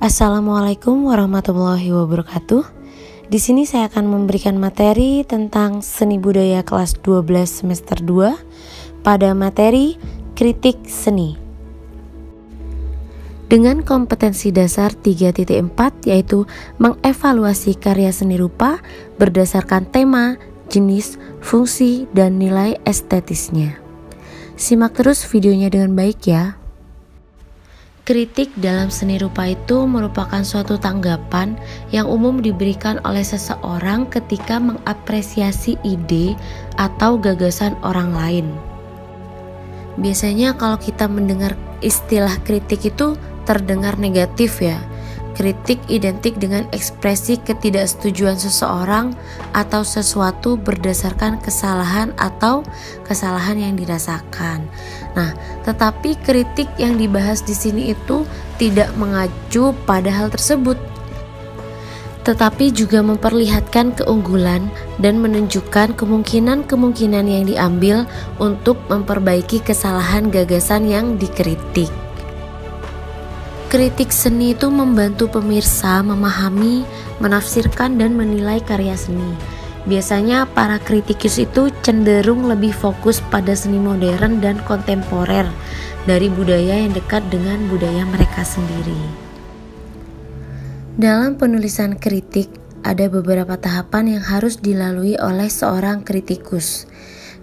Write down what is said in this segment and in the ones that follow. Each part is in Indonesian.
Assalamualaikum warahmatullahi wabarakatuh. Di sini saya akan memberikan materi tentang seni budaya kelas 12 semester 2 pada materi kritik seni. Dengan kompetensi dasar 3.4 yaitu mengevaluasi karya seni rupa berdasarkan tema, jenis, fungsi, dan nilai estetisnya. Simak terus videonya dengan baik ya. Kritik dalam seni rupa itu merupakan suatu tanggapan yang umum diberikan oleh seseorang ketika mengapresiasi ide atau gagasan orang lain. Biasanya kalau kita mendengar istilah kritik itu terdengar negatif ya. Kritik identik dengan ekspresi ketidaksetujuan seseorang atau sesuatu berdasarkan kesalahan atau kesalahan yang dirasakan. Nah, tetapi kritik yang dibahas di sini itu tidak mengacu pada hal tersebut, tetapi juga memperlihatkan keunggulan dan menunjukkan kemungkinan-kemungkinan yang diambil untuk memperbaiki kesalahan gagasan yang dikritik. Kritik seni itu membantu pemirsa memahami, menafsirkan, dan menilai karya seni. Biasanya para kritikus itu cenderung lebih fokus pada seni modern dan kontemporer dari budaya yang dekat dengan budaya mereka sendiri. Dalam penulisan kritik, ada beberapa tahapan yang harus dilalui oleh seorang kritikus.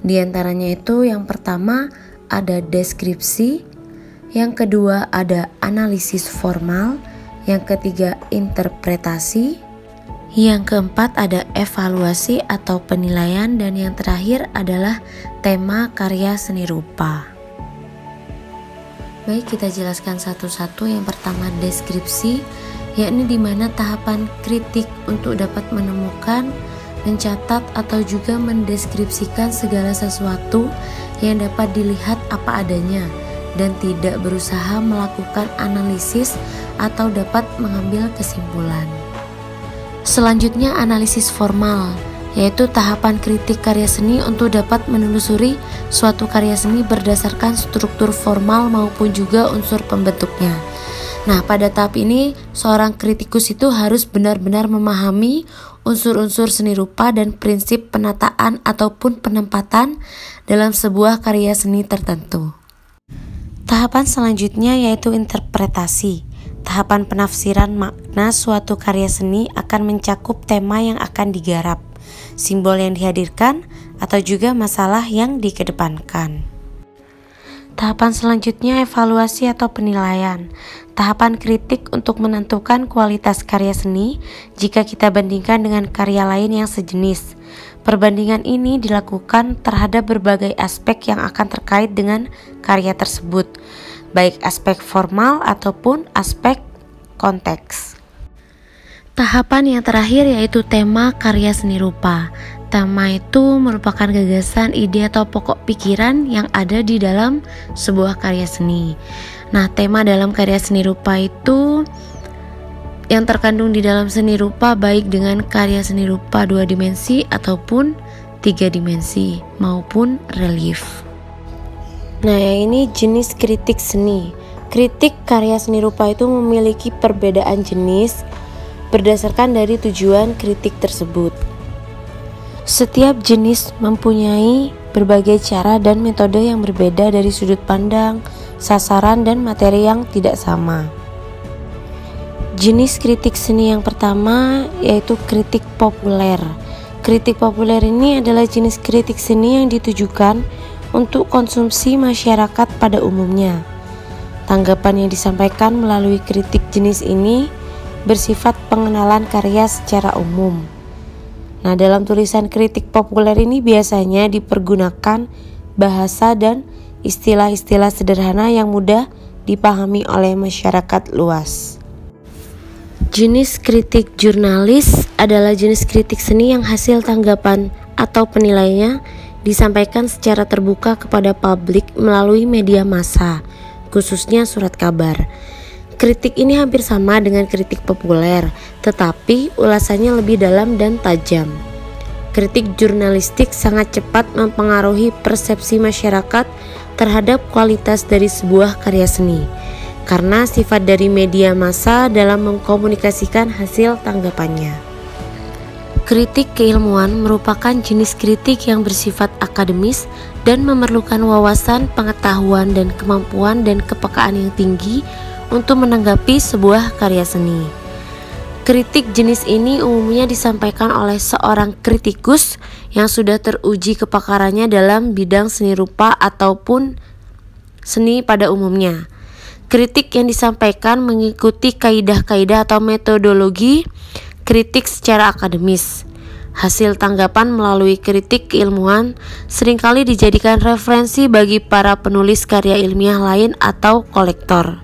Di antaranya itu yang pertama ada deskripsi, yang kedua ada analisis formal, yang ketiga interpretasi, yang keempat ada evaluasi atau penilaian, dan yang terakhir adalah tema karya seni rupa. Baik, kita jelaskan satu-satu. Yang pertama deskripsi, yakni di mana tahapan kritik untuk dapat menemukan, mencatat atau juga mendeskripsikan segala sesuatu yang dapat dilihat apa adanya dan tidak berusaha melakukan analisis atau dapat mengambil kesimpulan. Selanjutnya analisis formal, yaitu tahapan kritik karya seni untuk dapat menelusuri suatu karya seni berdasarkan struktur formal maupun juga unsur pembentuknya. Nah, pada tahap ini seorang kritikus itu harus benar-benar memahami unsur-unsur seni rupa dan prinsip penataan ataupun penempatan dalam sebuah karya seni tertentu. Tahapan selanjutnya yaitu interpretasi. Tahapan penafsiran makna suatu karya seni akan mencakup tema yang akan digarap, simbol yang dihadirkan, atau juga masalah yang dikedepankan. Tahapan selanjutnya evaluasi atau penilaian. Tahapan kritik untuk menentukan kualitas karya seni jika kita bandingkan dengan karya lain yang sejenis. Perbandingan ini dilakukan terhadap berbagai aspek yang akan terkait dengan karya tersebut, baik aspek formal ataupun aspek konteks. Tahapan yang terakhir yaitu tema karya seni rupa. Tema itu merupakan gagasan, ide atau pokok pikiran yang ada di dalam sebuah karya seni. Nah, tema dalam karya seni rupa itu yang terkandung di dalam seni rupa baik dengan karya seni rupa 2 dimensi ataupun 3 dimensi maupun relief. Nah, yang ini jenis kritik seni. Kritik karya seni rupa itu memiliki perbedaan jenis berdasarkan dari tujuan kritik tersebut. Setiap jenis mempunyai berbagai cara dan metode yang berbeda dari sudut pandang, sasaran, dan materi yang tidak sama. Jenis kritik seni yang pertama yaitu kritik populer. Kritik populer ini adalah jenis kritik seni yang ditujukan untuk konsumsi masyarakat pada umumnya. Tanggapan yang disampaikan melalui kritik jenis ini bersifat pengenalan karya secara umum. Nah, dalam tulisan kritik populer ini biasanya dipergunakan bahasa dan istilah-istilah sederhana yang mudah dipahami oleh masyarakat luas. Jenis kritik jurnalis adalah jenis kritik seni yang hasil tanggapan atau penilaiannya disampaikan secara terbuka kepada publik melalui media massa, khususnya surat kabar. Kritik ini hampir sama dengan kritik populer, tetapi ulasannya lebih dalam dan tajam. Kritik jurnalistik sangat cepat mempengaruhi persepsi masyarakat terhadap kualitas dari sebuah karya seni. karena sifat dari media massa dalam mengkomunikasikan hasil tanggapannya. Kritik keilmuan merupakan jenis kritik yang bersifat akademis dan memerlukan wawasan, pengetahuan, dan kemampuan dan kepekaan yang tinggi untuk menanggapi sebuah karya seni. Kritik jenis ini umumnya disampaikan oleh seorang kritikus yang sudah teruji kepakarannya dalam bidang seni rupa ataupun seni pada umumnya. Kritik yang disampaikan mengikuti kaidah-kaidah atau metodologi kritik secara akademis. Hasil tanggapan melalui kritik keilmuan seringkali dijadikan referensi bagi para penulis karya ilmiah lain atau kolektor.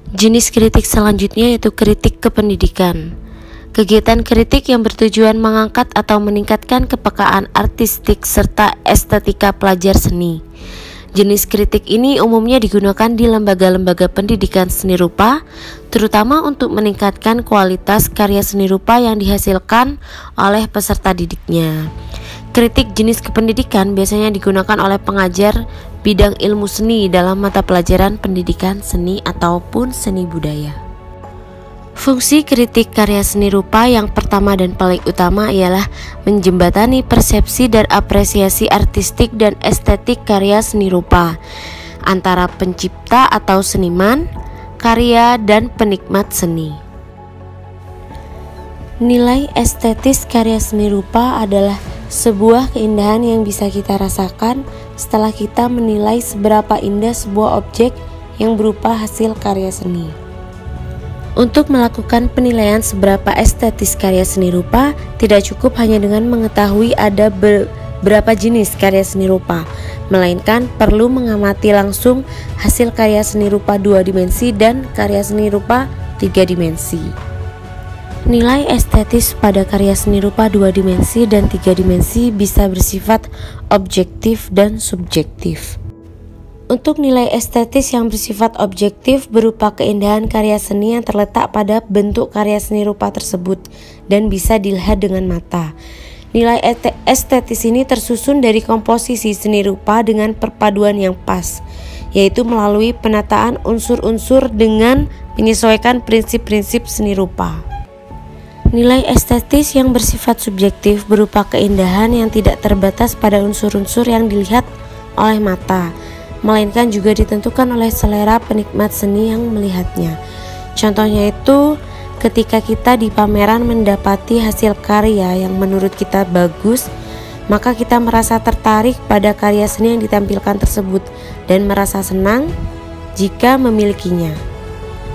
Jenis kritik selanjutnya yaitu kritik kependidikan. Kegiatan kritik yang bertujuan mengangkat atau meningkatkan kepekaan artistik serta estetika pelajar seni. Jenis kritik ini umumnya digunakan di lembaga-lembaga pendidikan seni rupa, terutama untuk meningkatkan kualitas karya seni rupa yang dihasilkan oleh peserta didiknya. Kritik jenis kependidikan biasanya digunakan oleh pengajar bidang ilmu seni dalam mata pelajaran pendidikan seni ataupun seni budaya. Fungsi kritik karya seni rupa yang pertama dan paling utama ialah menjembatani persepsi dan apresiasi artistik dan estetik karya seni rupa antara pencipta atau seniman, karya, dan penikmat seni. Nilai estetis karya seni rupa adalah sebuah keindahan yang bisa kita rasakan setelah kita menilai seberapa indah sebuah objek yang berupa hasil karya seni. Untuk melakukan penilaian seberapa estetis karya seni rupa, tidak cukup hanya dengan mengetahui ada beberapa jenis karya seni rupa, melainkan perlu mengamati langsung hasil karya seni rupa 2 dimensi dan karya seni rupa 3 dimensi. Nilai estetis pada karya seni rupa 2 dimensi dan 3 dimensi bisa bersifat objektif dan subjektif. Untuk nilai estetis yang bersifat objektif berupa keindahan karya seni yang terletak pada bentuk karya seni rupa tersebut dan bisa dilihat dengan mata. Nilai estetis ini tersusun dari komposisi seni rupa dengan perpaduan yang pas, yaitu melalui penataan unsur-unsur dengan menyesuaikan prinsip-prinsip seni rupa. Nilai estetis yang bersifat subjektif berupa keindahan yang tidak terbatas pada unsur-unsur yang dilihat oleh mata, melainkan juga ditentukan oleh selera penikmat seni yang melihatnya. Contohnya itu ketika kita di pameran mendapati hasil karya yang menurut kita bagus, maka kita merasa tertarik pada karya seni yang ditampilkan tersebut dan merasa senang jika memilikinya.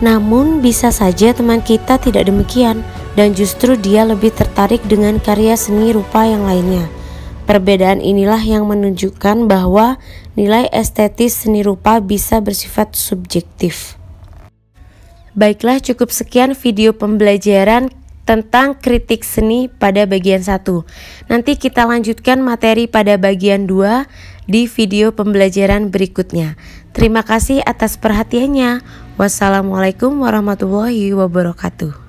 Namun bisa saja teman kita tidak demikian dan justru dia lebih tertarik dengan karya seni rupa yang lainnya. Perbedaan inilah yang menunjukkan bahwa nilai estetis seni rupa bisa bersifat subjektif. Baiklah, cukup sekian video pembelajaran tentang kritik seni pada bagian 1. Nanti kita lanjutkan materi pada bagian 2 di video pembelajaran berikutnya. Terima kasih atas perhatiannya. Wassalamualaikum warahmatullahi wabarakatuh.